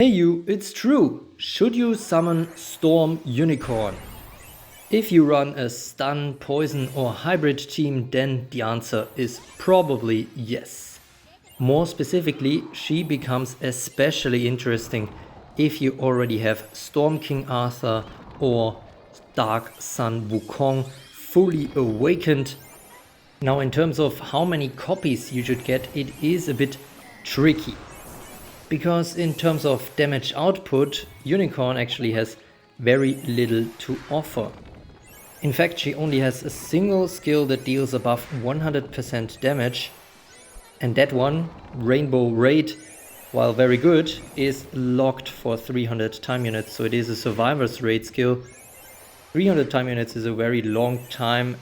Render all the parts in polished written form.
Hey you, it's true. Should you summon Storm Unicorn? If you run a stun, poison or hybrid team, then the answer is probably yes. More specifically, she becomes especially interesting if you already have Storm King Arthur or Dark Sun Wukong fully awakened. Now in terms of how many copies you should get, it is a bit tricky. Because in terms of damage output, Unicorn actually has very little to offer. In fact, she only has a single skill that deals above 100% damage, and that one, Rainbow Raid, while very good, is locked for 300 time units, so it is a survivor's raid skill. 300 time units is a very long time,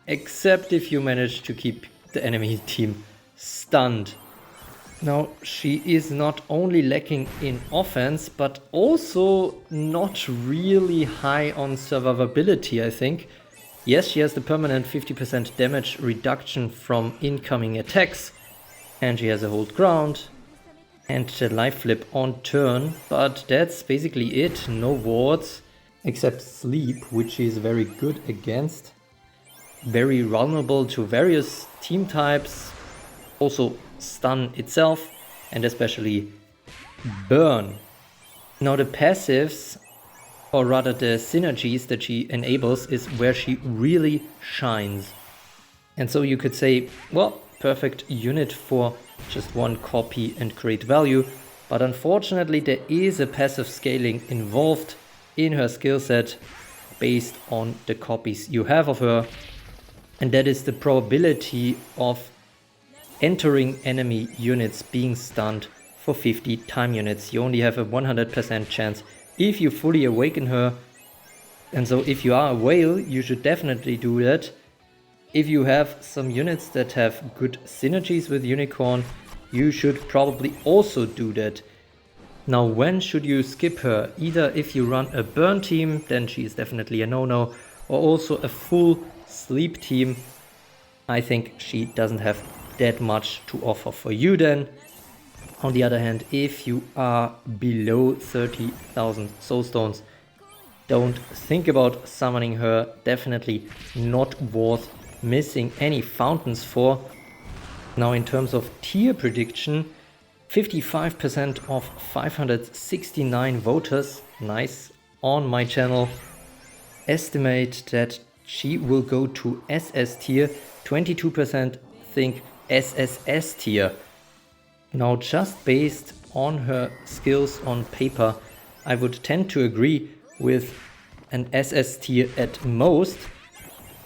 except if you manage to keep the enemy team stunned. Now, she is not only lacking in offense, but also not really high on survivability, I think. Yes, she has the permanent 50% damage reduction from incoming attacks, and she has a hold ground, and the life flip on turn, but that's basically it. No wards, except sleep, which is very good against. Very vulnerable to various team types. Also stun itself, and especially burn. Now the passives, or rather the synergies that she enables, is where she really shines. And so you could say, well, perfect unit for just one copy and great value, but unfortunately there is a passive scaling involved in her skill set based on the copies you have of her, and that is the probability of entering enemy units being stunned for 50 time units. You only have a 100% chance if you fully awaken her, and so if you are a whale, you should definitely do that. If you have some units that have good synergies with Unicorn, you should probably also do that. Now, when should you skip her? Either if you run a burn team, then she is definitely a no-no, or also a full sleep team. I think she doesn't have that much to offer for you then. On the other hand, if you are below 30,000 soulstones, don't think about summoning her. Definitely not worth missing any fountains for. Now in terms of tier prediction, 55% of 569 voters, nice, on my channel, estimate that she will go to SS tier. 22% think SSS tier. Now just based on her skills on paper, I would tend to agree with an SS tier at most.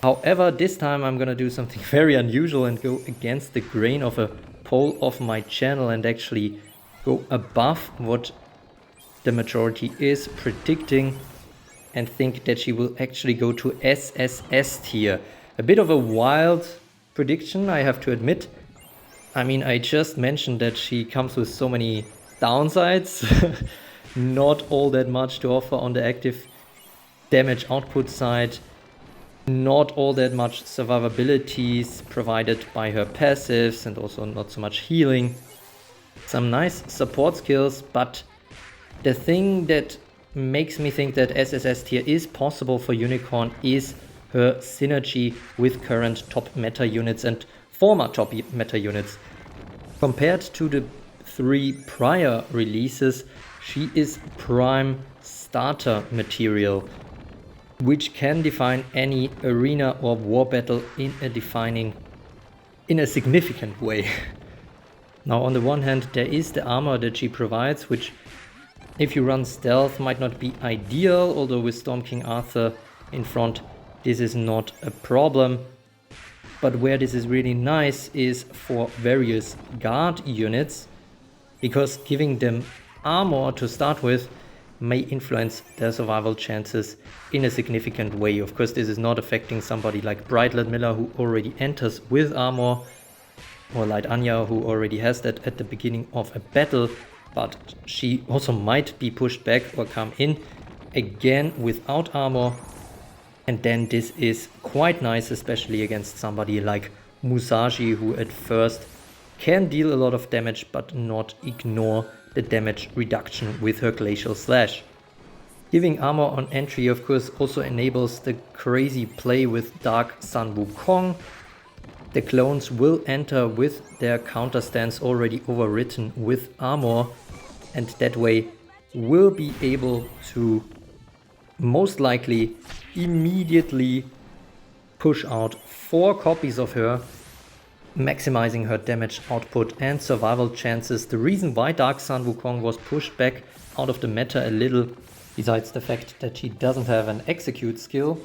However, this time I'm gonna do something very unusual and go against the grain of a poll of my channel and actually go above what the majority is predicting and think that she will actually go to SSS tier. A bit of a wild prediction, I have to admit. I mean, I just mentioned that she comes with so many downsides. Not all that much to offer on the active damage output side. Not all that much survivabilities provided by her passives, and also not so much healing. Some nice support skills, but the thing that makes me think that SSS tier is possible for Unicorn is her synergy with current top meta units and former top meta units. Compared to the 3 prior releases, she is prime starter material, which can define any arena or war battle in a significant way. Now on the one hand, there is the armor that she provides, which if you run stealth might not be ideal, although with Storm King Arthur in front, this is not a problem. But where this is really nice is for various guard units, because giving them armor to start with may influence their survival chances in a significant way. Of course, this is not affecting somebody like Brightlet Miller, who already enters with armor, or Light Anya, who already has that at the beginning of a battle, but she also might be pushed back or come in again without armor. And then this is quite nice, especially against somebody like Musashi, who at first can deal a lot of damage but not ignore the damage reduction with her Glacial Slash. Giving armor on entry of course also enables the crazy play with Dark Sun Wukong. The clones will enter with their counter stance already overwritten with armor, and that way will be able to most likely immediately push out 4 copies of her, maximizing her damage output and survival chances. The reason why Dark Sun Wukong was pushed back out of the meta a little, besides the fact that she doesn't have an execute skill,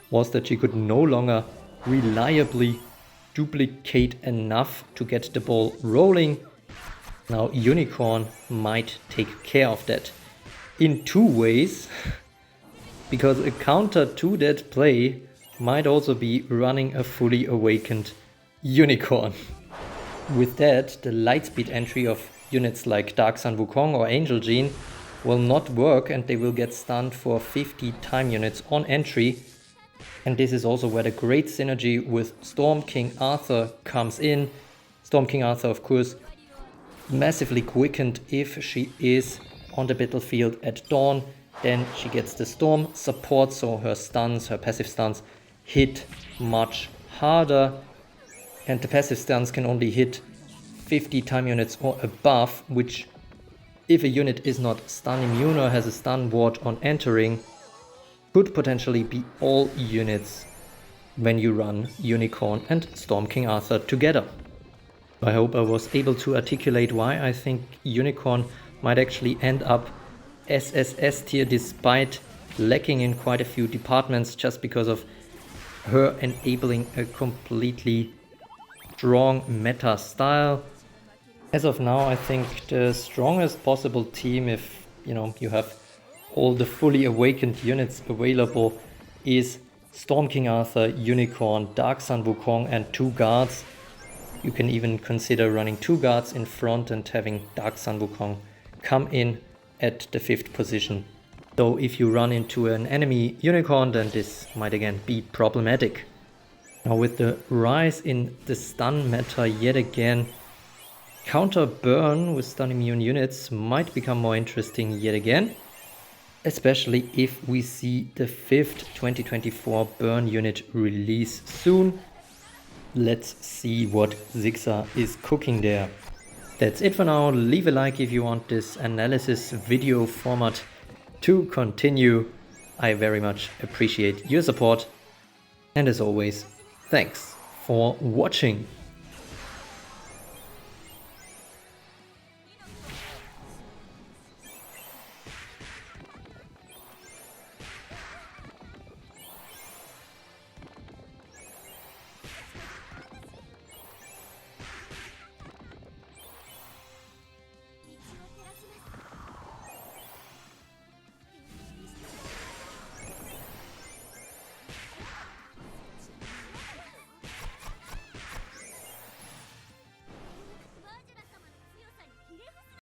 was that she could no longer reliably duplicate enough to get the ball rolling. Now Unicorn might take care of that in 2 ways, because a counter to that play might also be running a Fully Awakened Unicorn. With that, the lightspeed entry of units like Dark Sun Wukong or Angel Gene will not work, and they will get stunned for 50 time units on entry. And this is also where the great synergy with Storm King Arthur comes in. Storm King Arthur, of course, massively quickened if she is on the battlefield at dawn. Then she gets the storm support, so her stuns, her passive stuns, hit much harder. And the passive stuns can only hit 50 time units or above, which, if a unit is not stun immune or has a stun ward on entering, could potentially be all units when you run Unicorn and Storm King Arthur together. I hope I was able to articulate why I think Unicorn might actually end up SSS tier despite lacking in quite a few departments, just because of her enabling a completely strong meta style. As of now, I think the strongest possible team, if you have all the Fully Awakened units available, is Storm King Arthur, Unicorn, Dark Sun Wukong and 2 guards. You can even consider running 2 guards in front and having Dark Sun Wukong come in at the 5th position. Though if you run into an enemy Unicorn, then this might again be problematic. Now with the rise in the stun meta yet again, counter burn with stun immune units might become more interesting yet again. Especially if we see the 5th 2024 burn unit release soon. Let's see what Zigza is cooking there. That's it for now. Leave a like if you want this analysis video format to continue. I very much appreciate your support. And as always, thanks for watching.